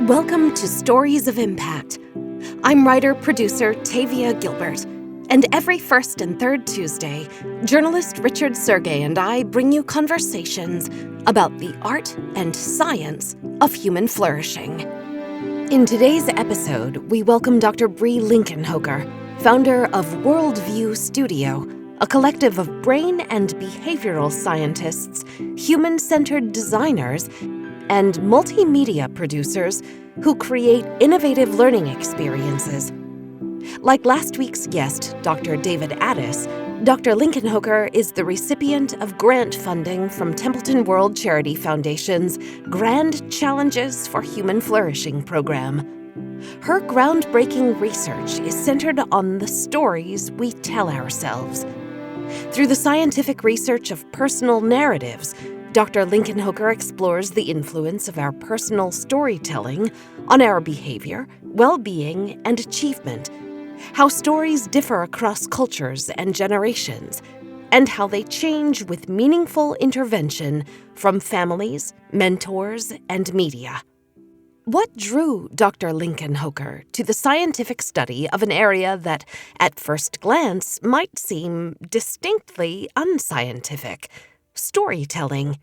Welcome to Stories of Impact. I'm writer-producer Tavia Gilbert, and every first and third Tuesday, journalist Richard Sergey and I bring you conversations about the art and science of human flourishing. In today's episode, we welcome Dr. Brie Linkenhoker, founder of Worldview Studio, a collective of brain and behavioral scientists, human-centered designers, and multimedia producers who create innovative learning experiences. Like last week's guest, Dr. David Addis, Dr. Linkenhoker is the recipient of grant funding from Templeton World Charity Foundation's Grand Challenges for Human Flourishing program. Her groundbreaking research is centered on the stories we tell ourselves. Through the scientific research of personal narratives, Dr. Linkenhoker explores the influence of our personal storytelling on our behavior, well-being, and achievement, how stories differ across cultures and generations, and how they change with meaningful intervention from families, mentors, and media. What drew Dr. Linkenhoker to the scientific study of an area that, at first glance, might seem distinctly unscientific? Storytelling.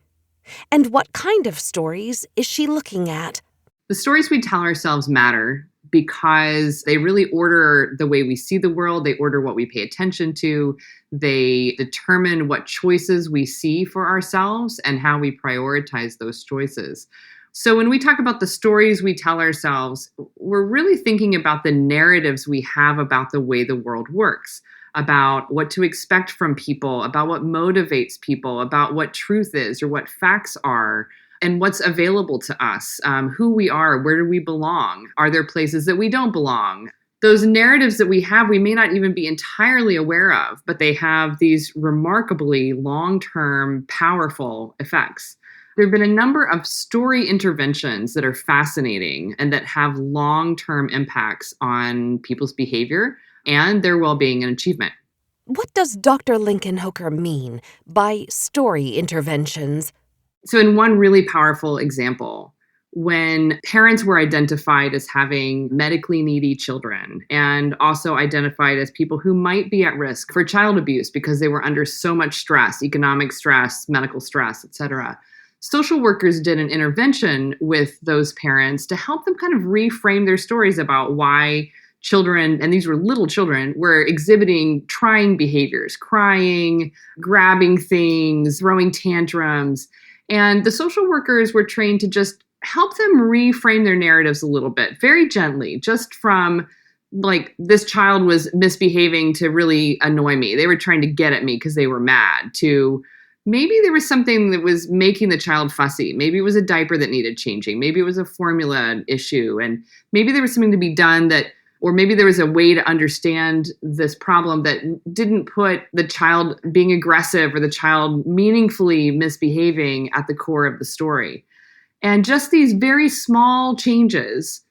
And what kind of stories is she looking at? The stories we tell ourselves matter because they really order the way we see the world. They order what we pay attention to. They determine what choices we see for ourselves and how we prioritize those choices. So when we talk about the stories we tell ourselves, we're really thinking about the narratives we have about the way the world works, about what to expect from people, about what motivates people, about what truth is or what facts are, and what's available to us, who we are, where do we belong? Are there places that we don't belong? Those narratives that we have, we may not even be entirely aware of, but they have these remarkably long-term, powerful effects. There have been a number of story interventions that are fascinating and that have long-term impacts on people's behavior and their well-being and achievement. What does Dr. Linkenhoker mean by story interventions? So in one really powerful example, when parents were identified as having medically needy children and also identified as people who might be at risk for child abuse because they were under so much stress, economic stress, medical stress, etc., social workers did an intervention with those parents to help them kind of reframe their stories about why children, and these were little children, were exhibiting trying behaviors, crying, grabbing things, throwing tantrums. And the social workers were trained to just help them reframe their narratives a little bit, very gently, just from like, this child was misbehaving to really annoy me. They were trying to get at me because they were mad, to maybe there was something that was making the child fussy. Maybe it was a diaper that needed changing. Maybe it was a formula issue. And maybe there was something to be done that, or maybe there was a way to understand this problem that didn't put the child being aggressive or the child meaningfully misbehaving at the core of the story. And just these very small changes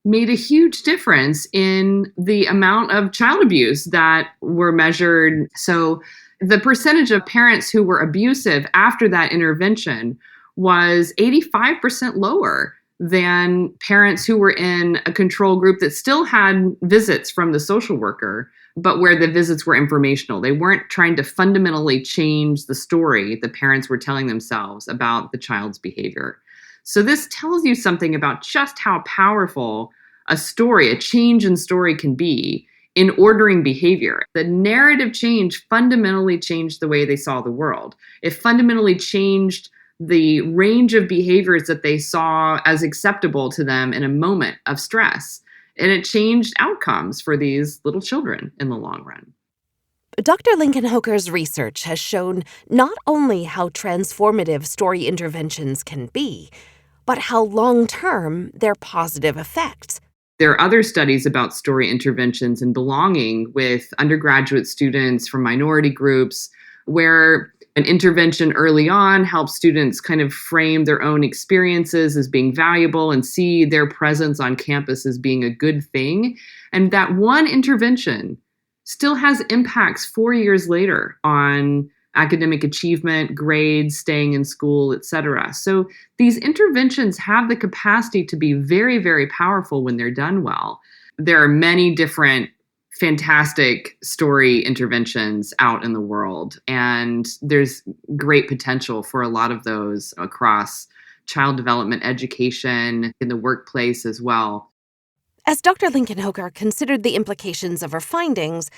made a huge difference in the amount of child abuse that were measured. So the percentage of parents who were abusive after that intervention was 85% lower than parents who were in a control group that still had visits from the social worker, but where the visits were informational. They weren't trying to fundamentally change the story the parents were telling themselves about the child's behavior. So this tells you something about just how powerful a story, a change in story can be in ordering behavior. The narrative change fundamentally changed the way they saw the world. It fundamentally changed the range of behaviors that they saw as acceptable to them in a moment of stress. And it changed outcomes for these little children in the long run. Dr. Linkenhoker's research has shown not only how transformative story interventions can be, but how long-term they're positive effects. There are other studies about story interventions and belonging with undergraduate students from minority groups, where an intervention early on helps students kind of frame their own experiences as being valuable and see their presence on campus as being a good thing. And that one intervention still has impacts 4 years later on academic achievement, grades, staying in school, etc. So these interventions have the capacity to be very, very powerful when they're done well. There are many different fantastic story interventions out in the world, and there's great potential for a lot of those across child development, education, in the workplace as well. As Dr. Linkenhoker considered the implications of her findings,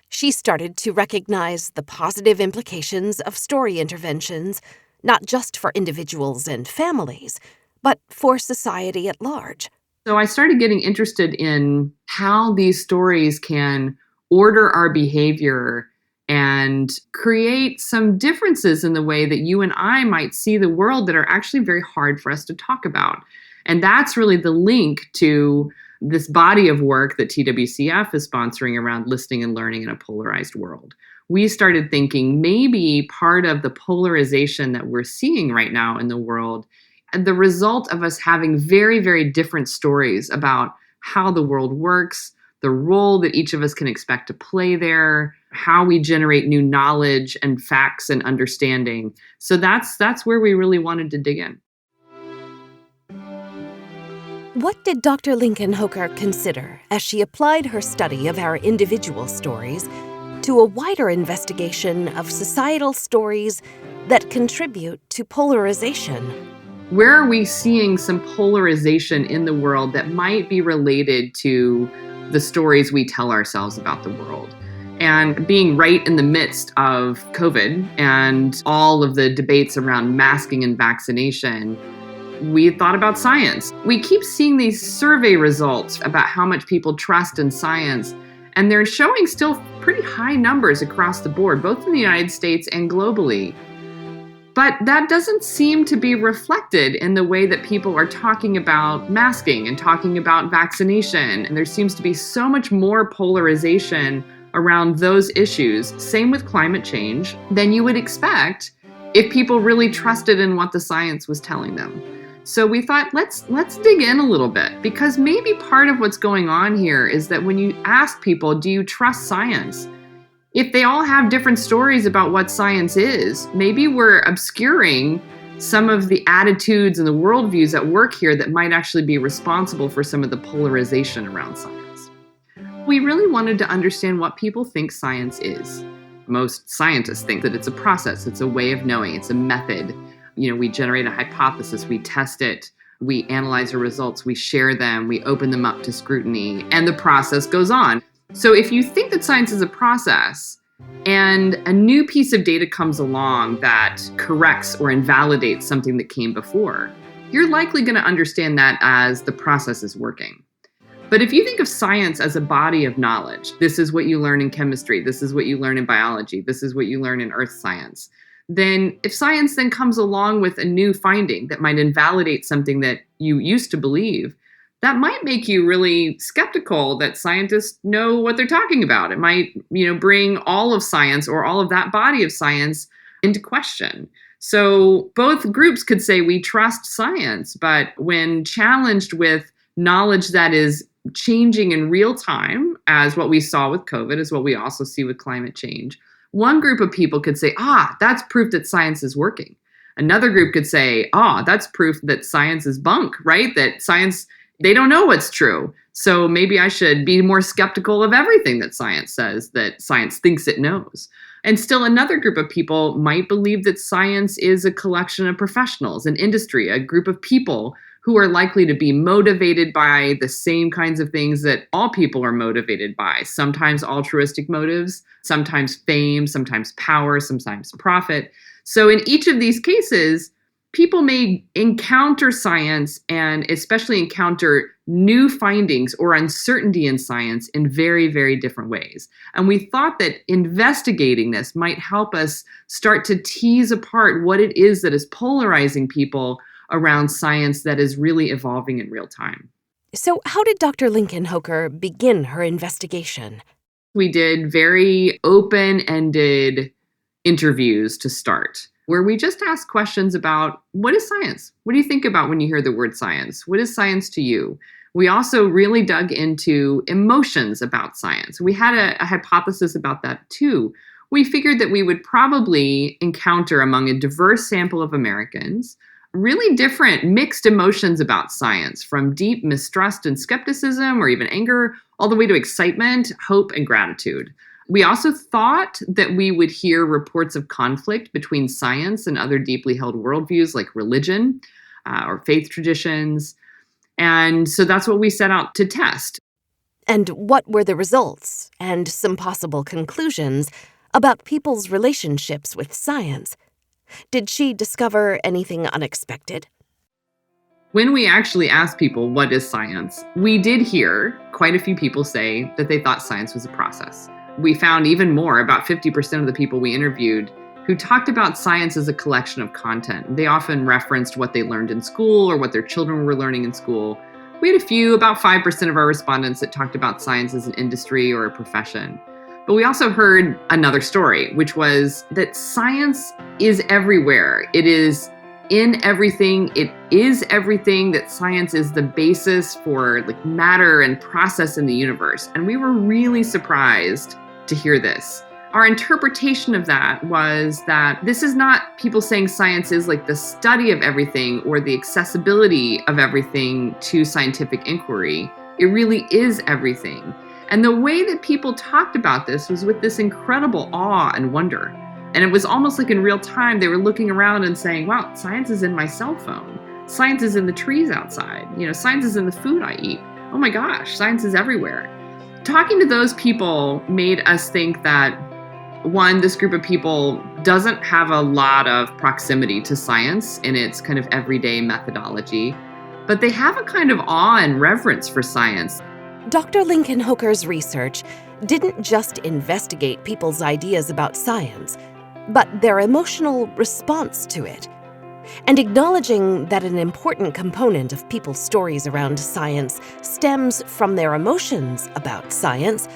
she started to recognize the positive implications of story interventions, not just for individuals and families, but for society at large. So I started getting interested in how these stories can order our behavior and create some differences in the way that you and I might see the world that are actually very hard for us to talk about. And that's really the link to this body of work that TWCF is sponsoring around listening and learning in a polarized world. We started thinking maybe part of the polarization that we're seeing right now in the world, and the result of us having very, very different stories about how the world works, the role that each of us can expect to play there, how we generate new knowledge and facts and understanding. So that's where we really wanted to dig in. What did Dr. Linkenhoker consider as she applied her study of our individual stories to a wider investigation of societal stories that contribute to polarization? Where are we seeing some polarization in the world that might be related to the stories we tell ourselves about the world? And being right in the midst of COVID and all of the debates around masking and vaccination, we thought about science. We keep seeing these survey results about how much people trust in science, and they're showing still pretty high numbers across the board, both in the United States and globally. But that doesn't seem to be reflected in the way that people are talking about masking and talking about vaccination. And there seems to be so much more polarization around those issues, same with climate change, than you would expect if people really trusted in what the science was telling them. So we thought, let's dig in a little bit, because maybe part of what's going on here is that when you ask people, do you trust science? If they all have different stories about what science is, maybe we're obscuring some of the attitudes and the worldviews at work here that might actually be responsible for some of the polarization around science. We really wanted to understand what people think science is. Most scientists think that it's a process, it's a way of knowing, it's a method. We generate a hypothesis, we test it, we analyze the results, we share them, we open them up to scrutiny, and the process goes on. So if you think that science is a process and a new piece of data comes along that corrects or invalidates something that came before, you're likely going to understand that as the process is working. But if you think of science as a body of knowledge, this is what you learn in chemistry, this is what you learn in biology, this is what you learn in earth science, then if science then comes along with a new finding that might invalidate something that you used to believe, that might make you really skeptical that scientists know what they're talking about. It might, bring all of science or all of that body of science into question. So both groups could say we trust science, but when challenged with knowledge that is changing in real time, as what we saw with COVID, as what we also see with climate change, one group of people could say, that's proof that science is working. Another group could say, that's proof that science is bunk, right? That science, they don't know what's true. So maybe I should be more skeptical of everything that science says, that science thinks it knows. And still another group of people might believe that science is a collection of professionals, an industry, a group of people who are likely to be motivated by the same kinds of things that all people are motivated by, sometimes altruistic motives, sometimes fame, sometimes power, sometimes profit. So in each of these cases, people may encounter science and especially encounter new findings or uncertainty in science in very, very different ways. And we thought that investigating this might help us start to tease apart what it is that is polarizing people around science that is really evolving in real time. So how did Dr. Linkenhoker begin her investigation? We did very open-ended interviews to start, where we just asked questions about, what is science? What do you think about when you hear the word science? What is science to you? We also really dug into emotions about science. We had a hypothesis about that too. we figured that we would probably encounter among a diverse sample of Americans really different mixed emotions about science, from deep mistrust and skepticism or even anger, all the way to excitement, hope, and gratitude. We also thought that we would hear reports of conflict between science and other deeply held worldviews like religion or faith traditions. And so that's what we set out to test. And what were the results and some possible conclusions about people's relationships with science? Did she discover anything unexpected? When we actually asked people, what is science? We did hear quite a few people say that they thought science was a process. We found even more, about 50% of the people we interviewed, who talked about science as a collection of content. They often referenced what they learned in school or what their children were learning in school. We had a few, about 5% of our respondents, that talked about science as an industry or a profession. But we also heard another story, which was that science is everywhere. It is in everything. It is everything, that science is the basis for matter and process in the universe. And we were really surprised to hear this. Our interpretation of that was that this is not people saying science is the study of everything or the accessibility of everything to scientific inquiry. It really is everything. And the way that people talked about this was with this incredible awe and wonder. And it was almost like in real time, they were looking around and saying, wow, science is in my cell phone. Science is in the trees outside. Science is in the food I eat. Oh my gosh, science is everywhere. Talking to those people made us think that, one, this group of people doesn't have a lot of proximity to science in its kind of everyday methodology, but they have a kind of awe and reverence for science. Dr. Linkenhoker's research didn't just investigate people's ideas about science, but their emotional response to it. And acknowledging that an important component of people's stories around science stems from their emotions about science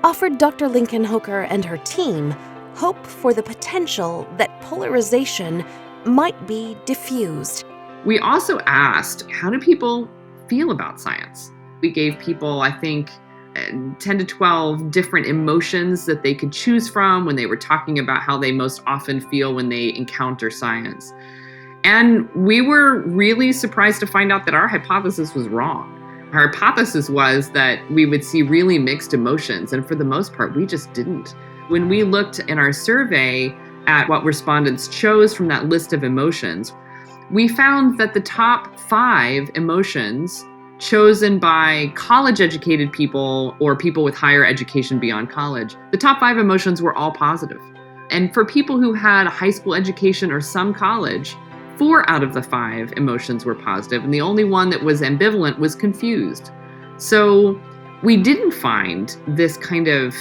offered Dr. Linkenhoker and her team hope for the potential that polarization might be diffused. We also asked, how do people feel about science? We gave people, I think, 10 to 12 different emotions that they could choose from when they were talking about how they most often feel when they encounter science. And we were really surprised to find out that our hypothesis was wrong. Our hypothesis was that we would see really mixed emotions, and for the most part, we just didn't. When we looked in our survey at what respondents chose from that list of emotions, we found that the top 5 emotions chosen by college-educated people or people with higher education beyond college, the top 5 emotions were all positive. And for people who had a high school education or some college, 4 out of the 5 emotions were positive, and the only one that was ambivalent was confused. So we didn't find this kind of,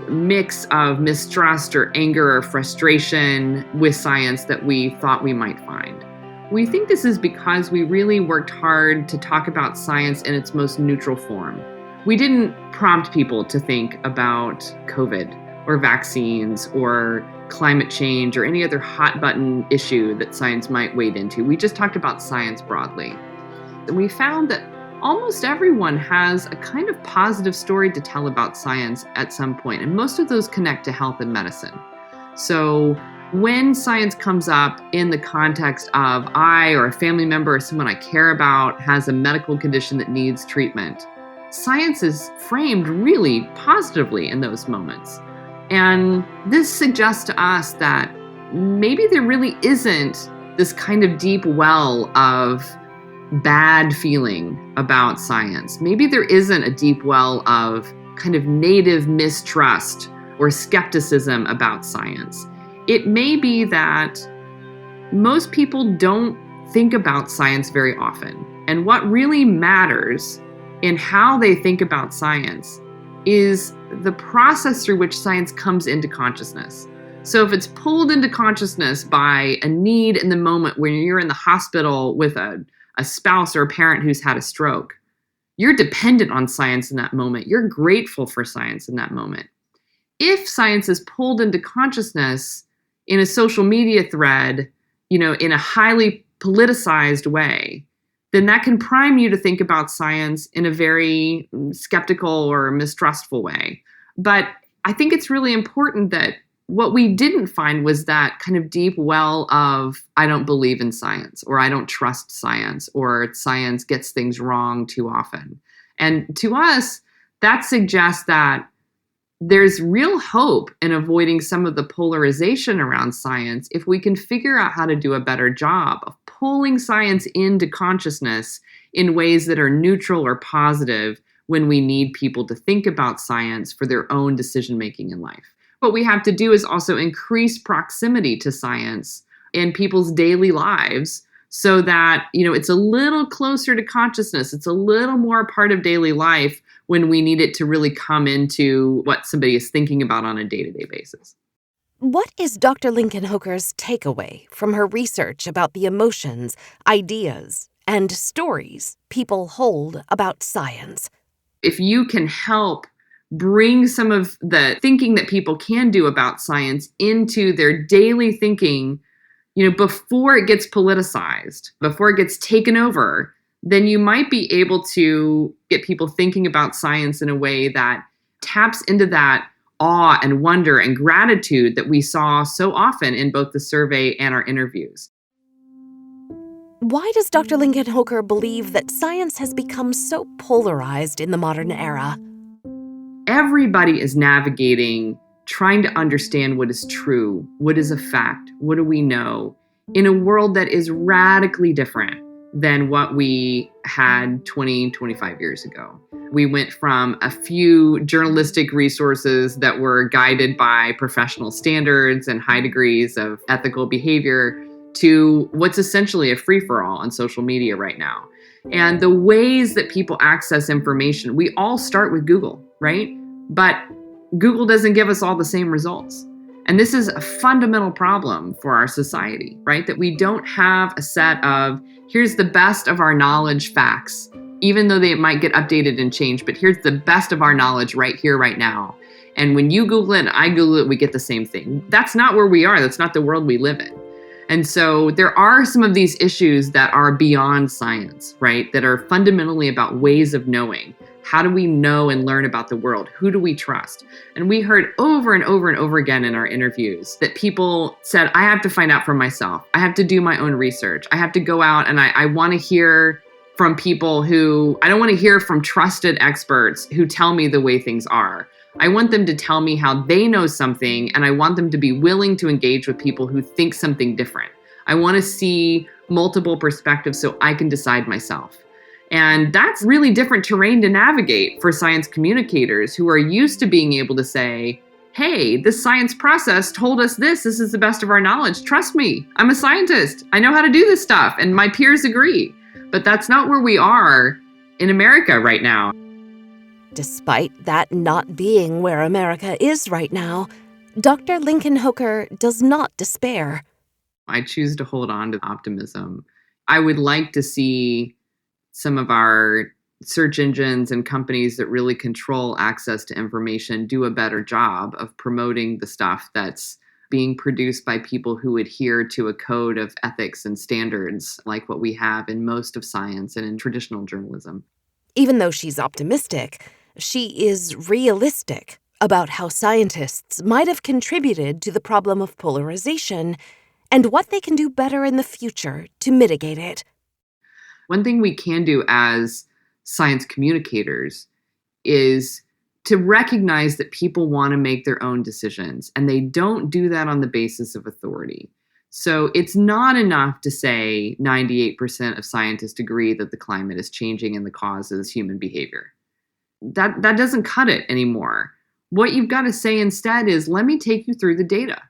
mix of mistrust or anger or frustration with science that we thought we might find. We think this is because we really worked hard to talk about science in its most neutral form. We didn't prompt people to think about COVID or vaccines or climate change or any other hot button issue that science might wade into. We just talked about science broadly. And we found that almost everyone has a kind of positive story to tell about science at some point, and most of those connect to health and medicine. So when science comes up in the context of I or a family member or someone I care about has a medical condition that needs treatment, science is framed really positively in those moments. And this suggests to us that maybe there really isn't this kind of deep well of bad feeling about science. Maybe there isn't a deep well of kind of native mistrust or skepticism about science. It may be that most people don't think about science very often. And what really matters in how they think about science is the process through which science comes into consciousness. So if it's pulled into consciousness by a need in the moment when you're in the hospital with a spouse or a parent who's had a stroke, you're dependent on science in that moment. You're grateful for science in that moment. If science is pulled into consciousness in a social media thread, in a highly politicized way, then that can prime you to think about science in a very skeptical or mistrustful way. But I think it's really important that what we didn't find was that kind of deep well of, I don't believe in science, or I don't trust science, or science gets things wrong too often. And to us, that suggests that there's real hope in avoiding some of the polarization around science if we can figure out how to do a better job of pulling science into consciousness in ways that are neutral or positive when we need people to think about science for their own decision making in life. What we have to do is also increase proximity to science in people's daily lives so that, it's a little closer to consciousness. It's a little more a part of daily life when we need it to really come into what somebody is thinking about on a day-to-day basis. What is Dr. Linkenhoker's takeaway from her research about the emotions, ideas, and stories people hold about science? If you can help bring some of the thinking that people can do about science into their daily thinking, before it gets politicized, before it gets taken over, then you might be able to get people thinking about science in a way that taps into that awe and wonder and gratitude that we saw so often in both the survey and our interviews. Why does Dr. Linkenhoker believe that science has become so polarized in the modern era? Everybody is navigating, trying to understand what is true, what is a fact, what do we know, in a world that is radically different than what we had 20, 25 years ago. We went from a few journalistic resources that were guided by professional standards and high degrees of ethical behavior to what's essentially a free-for-all on social media right now. And the ways that people access information, we all start with Google, right? But Google doesn't give us all the same results. And this is a fundamental problem for our society, right? That we don't have a set of, here's the best of our knowledge facts, even though they might get updated and changed, but here's the best of our knowledge right here, right now. And when you Google it and I Google it, we get the same thing. That's not where we are. That's not the world we live in. And so there are some of these issues that are beyond science, right? That are fundamentally about ways of knowing. How do we know and learn about the world? Who do we trust? And we heard over and over and over again in our interviews that people said, I have to find out for myself. I have to do my own research. I have to go out and I want to hear from people I don't want to hear from trusted experts who tell me the way things are. I want them to tell me how they know something, and I want them to be willing to engage with people who think something different. I want to see multiple perspectives so I can decide myself. And that's really different terrain to navigate for science communicators who are used to being able to say, hey, this science process told us this is the best of our knowledge. Trust me, I'm a scientist. I know how to do this stuff, and my peers agree. But that's not where we are in America right now. Despite that not being where America is right now, Dr. Linkenhoker does not despair. I choose to hold on to optimism. I would like to see some of our search engines and companies that really control access to information do a better job of promoting the stuff that's being produced by people who adhere to a code of ethics and standards like what we have in most of science and in traditional journalism. Even though she's optimistic, she is realistic about how scientists might have contributed to the problem of polarization and what they can do better in the future to mitigate it. One thing we can do as science communicators is to recognize that people want to make their own decisions, and they don't do that on the basis of authority. So it's not enough to say 98% of scientists agree that the climate is changing and the cause is human behavior. That doesn't cut it anymore. What you've got to say instead is, let me take you through the data.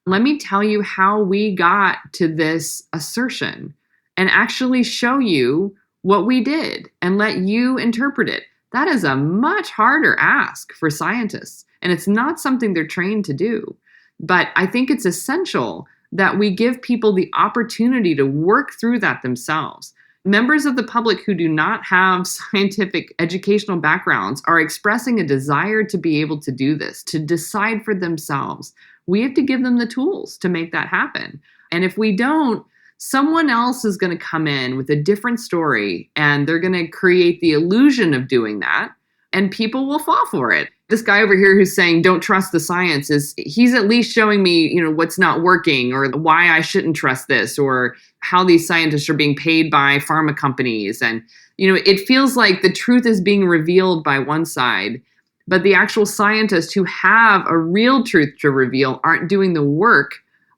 Let me tell you how we got to this assertion and actually show you what we did and let you interpret it. That is a much harder ask for scientists, and it's not something they're trained to do. But I think it's essential that we give people the opportunity to work through that themselves. Members of the public who do not have scientific educational backgrounds are expressing a desire to be able to do this, to decide for themselves. We have to give them the tools to make that happen. And if we don't, someone else is going to come in with a different story, and they're going to create the illusion of doing that, and people will fall for it. This guy over here who's saying, don't trust the science, he's at least showing me, what's not working or why I shouldn't trust this or how these scientists are being paid by pharma companies. And, it feels like the truth is being revealed by one side, but the actual scientists who have a real truth to reveal aren't doing the work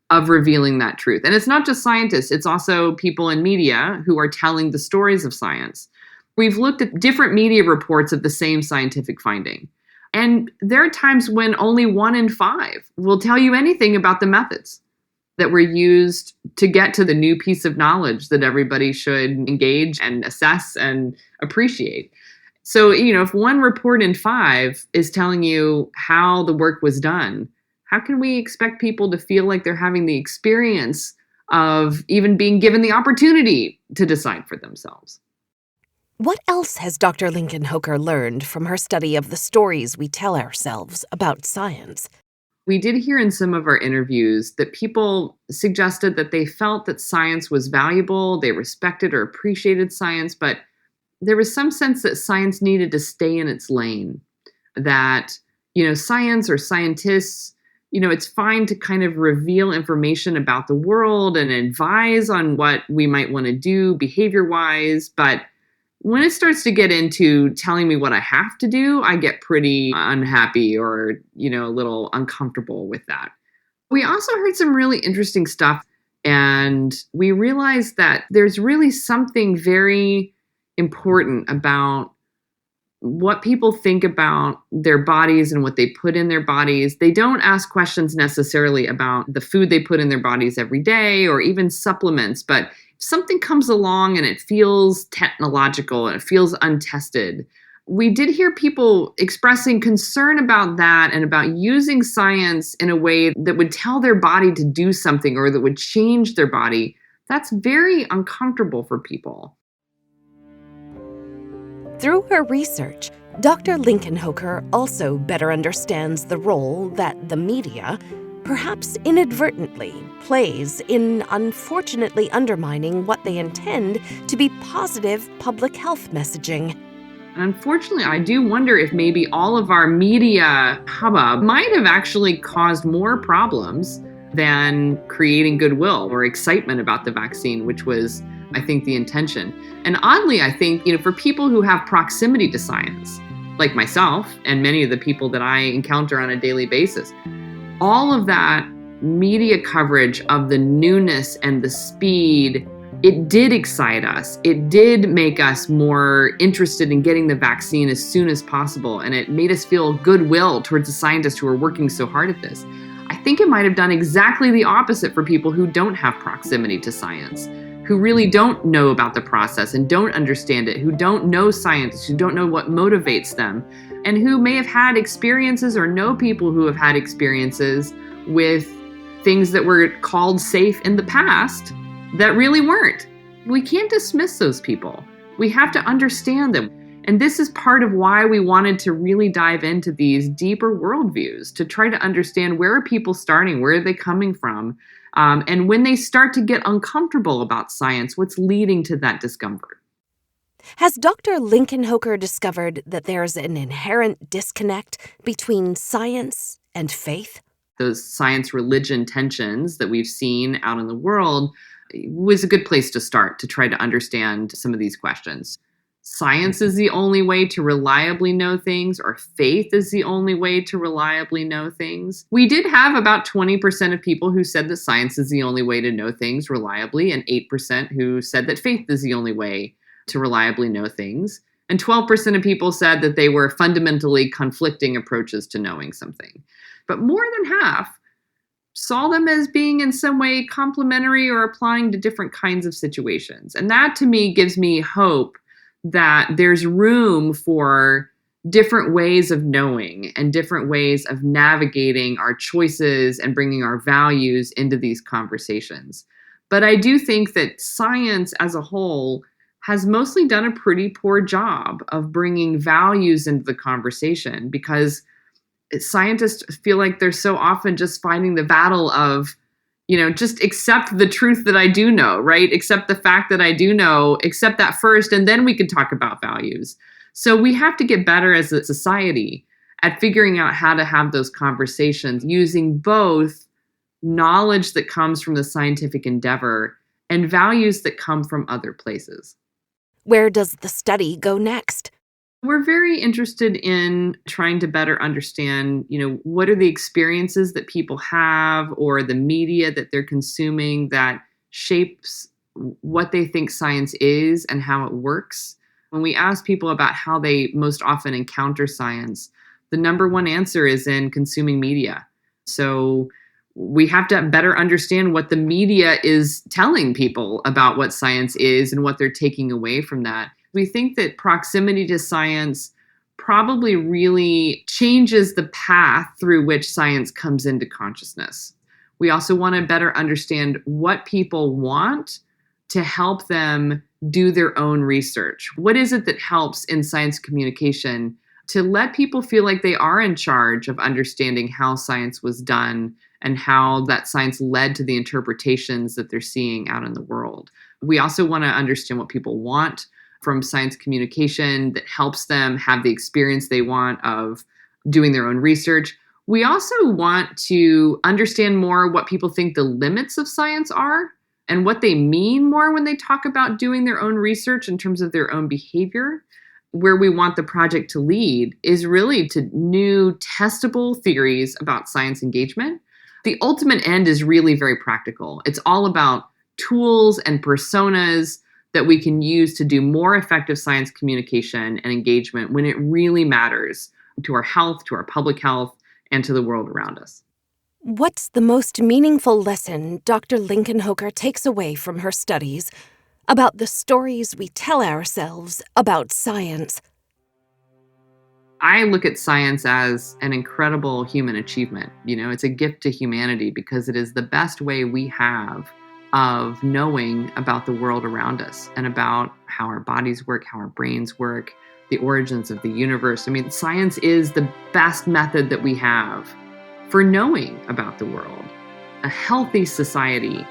of revealing that truth. And it's not just scientists, it's also people in media who are telling the stories of science. We've looked at different media reports of the same scientific finding. And there are times when only 1 in 5 will tell you anything about the methods that were used to get to the new piece of knowledge that everybody should engage and assess and appreciate. So, if 1 report in 5 is telling you how the work was done, how can we expect people to feel like they're having the experience of even being given the opportunity to decide for themselves? What else has Dr. Linkenhoker learned from her study of the stories we tell ourselves about science? We did hear in some of our interviews that people suggested that they felt that science was valuable, they respected or appreciated science, but there was some sense that science needed to stay in its lane, that, science or scientists, it's fine to kind of reveal information about the world and advise on what we might want to do behavior-wise, but when it starts to get into telling me what I have to do, I get pretty unhappy or, a little uncomfortable with that. We also heard some really interesting stuff, and we realized that there's really something very important about what people think about their bodies and what they put in their bodies. They don't ask questions necessarily about the food they put in their bodies every day or even supplements, but if something comes along and it feels technological and it feels untested, we did hear people expressing concern about that and about using science in a way that would tell their body to do something or that would change their body. That's very uncomfortable for people. Through her research, Dr. Linkenhoker also better understands the role that the media, perhaps inadvertently, plays in unfortunately undermining what they intend to be positive public health messaging. Unfortunately, I do wonder if maybe all of our media hubbub might have actually caused more problems than creating goodwill or excitement about the vaccine, which was, I think, the intention. And oddly, I think, for people who have proximity to science, like myself and many of the people that I encounter on a daily basis, all of that media coverage of the newness and the speed, it did excite us. It did make us more interested in getting the vaccine as soon as possible. And it made us feel goodwill towards the scientists who are working so hard at this. I think it might have done exactly the opposite for people who don't have proximity to science, who really don't know about the process and don't understand it, who don't know scientists, who don't know what motivates them, and who may have had experiences or know people who have had experiences with things that were called safe in the past that really weren't. We can't dismiss those people. We have to understand them. And this is part of why we wanted to really dive into these deeper worldviews, to try to understand where are people starting, where are they coming from, and when they start to get uncomfortable about science, what's leading to that discomfort. Has Dr. Linkenhoker discovered that there's an inherent disconnect between science and faith? Those science-religion tensions that we've seen out in the world was a good place to start to try to understand some of these questions. Science is the only way to reliably know things, or faith is the only way to reliably know things. We did have about 20% of people who said that science is the only way to know things reliably, and 8% who said that faith is the only way to reliably know things. And 12% of people said that they were fundamentally conflicting approaches to knowing something. But more than half saw them as being in some way complementary or applying to different kinds of situations. And that to me gives me hope that there's room for different ways of knowing and different ways of navigating our choices and bringing our values into these conversations. But I do think that science as a whole has mostly done a pretty poor job of bringing values into the conversation, because scientists feel like they're so often just fighting the battle of, just accept the truth that I do know, right? Accept the fact that I do know, accept that first, and then we can talk about values. So we have to get better as a society at figuring out how to have those conversations using both knowledge that comes from the scientific endeavor and values that come from other places. Where does the study go next? We're very interested in trying to better understand, what are the experiences that people have or the media that they're consuming that shapes what they think science is and how it works. When we ask people about how they most often encounter science, the number one answer is in consuming media. So we have to better understand what the media is telling people about what science is and what they're taking away from that. We think that proximity to science probably really changes the path through which science comes into consciousness. We also want to better understand what people want to help them do their own research. What is it that helps in science communication to let people feel like they are in charge of understanding how science was done and how that science led to the interpretations that they're seeing out in the world? We also want to understand what people want from science communication that helps them have the experience they want of doing their own research. We also want to understand more what people think the limits of science are and what they mean more when they talk about doing their own research in terms of their own behavior. Where we want the project to lead is really to new testable theories about science engagement. The ultimate end is really very practical. It's all about tools and personas that we can use to do more effective science communication and engagement when it really matters to our health, to our public health, and to the world around us. What's the most meaningful lesson Dr. Linkenhoker takes away from her studies about the stories we tell ourselves about science? I look at science as an incredible human achievement. It's a gift to humanity because it is the best way we have of knowing about the world around us and about how our bodies work, how our brains work, the origins of the universe. Science is the best method that we have for knowing about the world. A healthy society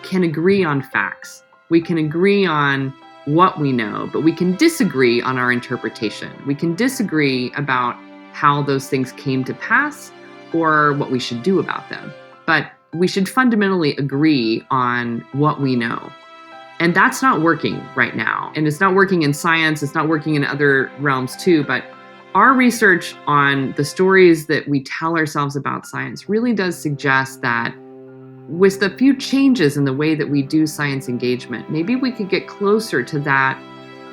can agree on facts. We can agree on what we know, but we can disagree on our interpretation. We can disagree about how those things came to pass or what we should do about them. But we should fundamentally agree on what we know. And that's not working right now. And it's not working in science. It's not working in other realms too. But our research on the stories that we tell ourselves about science really does suggest that with a few changes in the way that we do science engagement, maybe we could get closer to that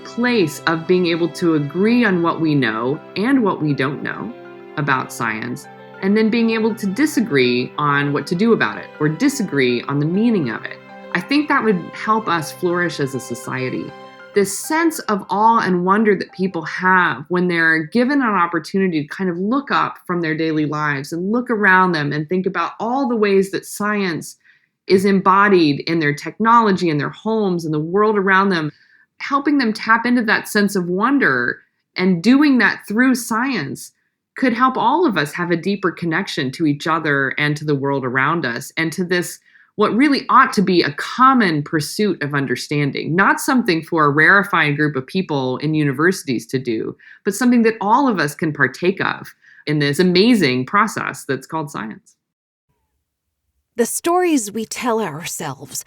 place of being able to agree on what we know and what we don't know about science, and then being able to disagree on what to do about it or disagree on the meaning of it. I think that would help us flourish as a society. This sense of awe and wonder that people have when they're given an opportunity to kind of look up from their daily lives and look around them and think about all the ways that science is embodied in their technology, in their homes, in the world around them, helping them tap into that sense of wonder and doing that through science could help all of us have a deeper connection to each other and to the world around us and to this, what really ought to be a common pursuit of understanding, not something for a rarefied group of people in universities to do, but something that all of us can partake of in this amazing process that's called science. The stories we tell ourselves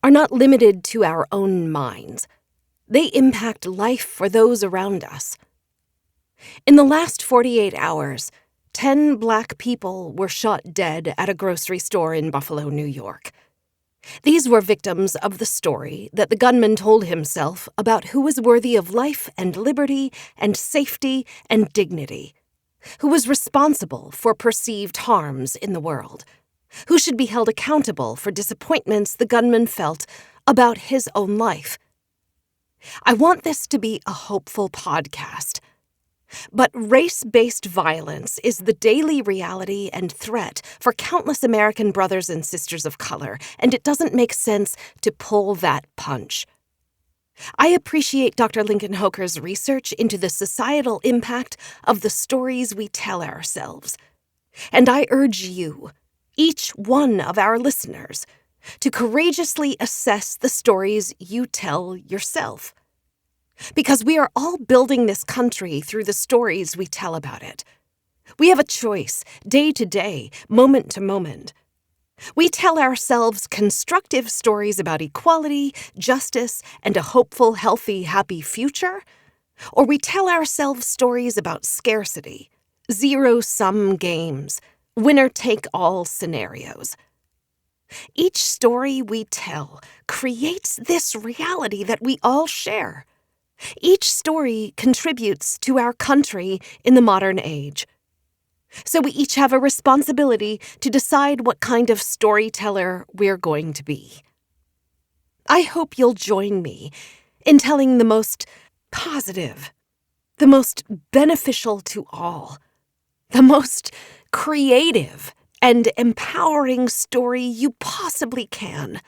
are not limited to our own minds. They impact life for those around us. In the last 48 hours, 10 Black people were shot dead at a grocery store in Buffalo, New York. These were victims of the story that the gunman told himself about who was worthy of life and liberty and safety and dignity, who was responsible for perceived harms in the world, who should be held accountable for disappointments the gunman felt about his own life. I want this to be a hopeful podcast. But race-based violence is the daily reality and threat for countless American brothers and sisters of color, and it doesn't make sense to pull that punch. I appreciate Dr. Linkenhoker's research into the societal impact of the stories we tell ourselves. And I urge you, each one of our listeners, to courageously assess the stories you tell yourself. Because we are all building this country through the stories we tell about it. We have a choice, day to day, moment to moment. We tell ourselves constructive stories about equality, justice, and a hopeful, healthy, happy future, or we tell ourselves stories about scarcity, zero-sum games, winner-take-all scenarios. Each story we tell creates this reality that we all share. Each story contributes to our country in the modern age. So we each have a responsibility to decide what kind of storyteller we're going to be. I hope you'll join me in telling the most positive, the most beneficial to all, the most creative and empowering story you possibly can.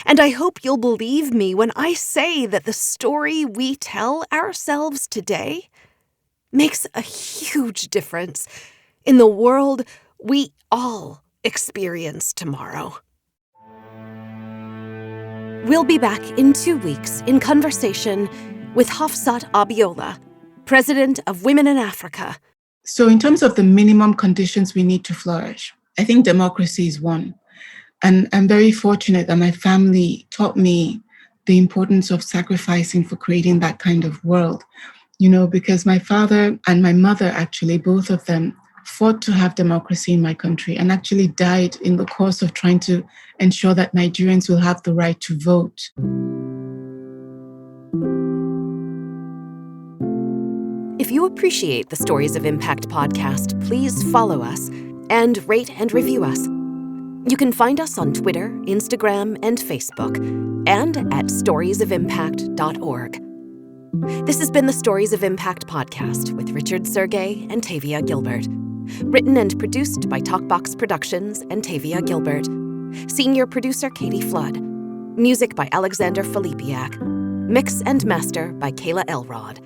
And I hope you'll believe me when I say that the story we tell ourselves today makes a huge difference in the world we all experience tomorrow. We'll be back in 2 weeks in conversation with Hafsat Abiola, President of Women in Africa. So in terms of the minimum conditions we need to flourish, I think democracy is one. And I'm very fortunate that my family taught me the importance of sacrificing for creating that kind of world. Because my father and my mother, actually, both of them fought to have democracy in my country and actually died in the course of trying to ensure that Nigerians will have the right to vote. If you appreciate the Stories of Impact podcast, please follow us and rate and review us. You can find us on Twitter, Instagram, and Facebook, and at storiesofimpact.org. This has been the Stories of Impact podcast with Richard Sergey and Tavia Gilbert. Written and produced by Talkbox Productions and Tavia Gilbert. Senior producer Katie Flood. Music by Alexander Filipiak. Mix and master by Kayla Elrod.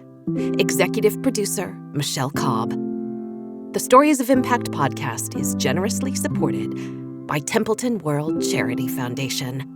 Executive producer Michelle Cobb. The Stories of Impact podcast is generously supported by Templeton World Charity Foundation.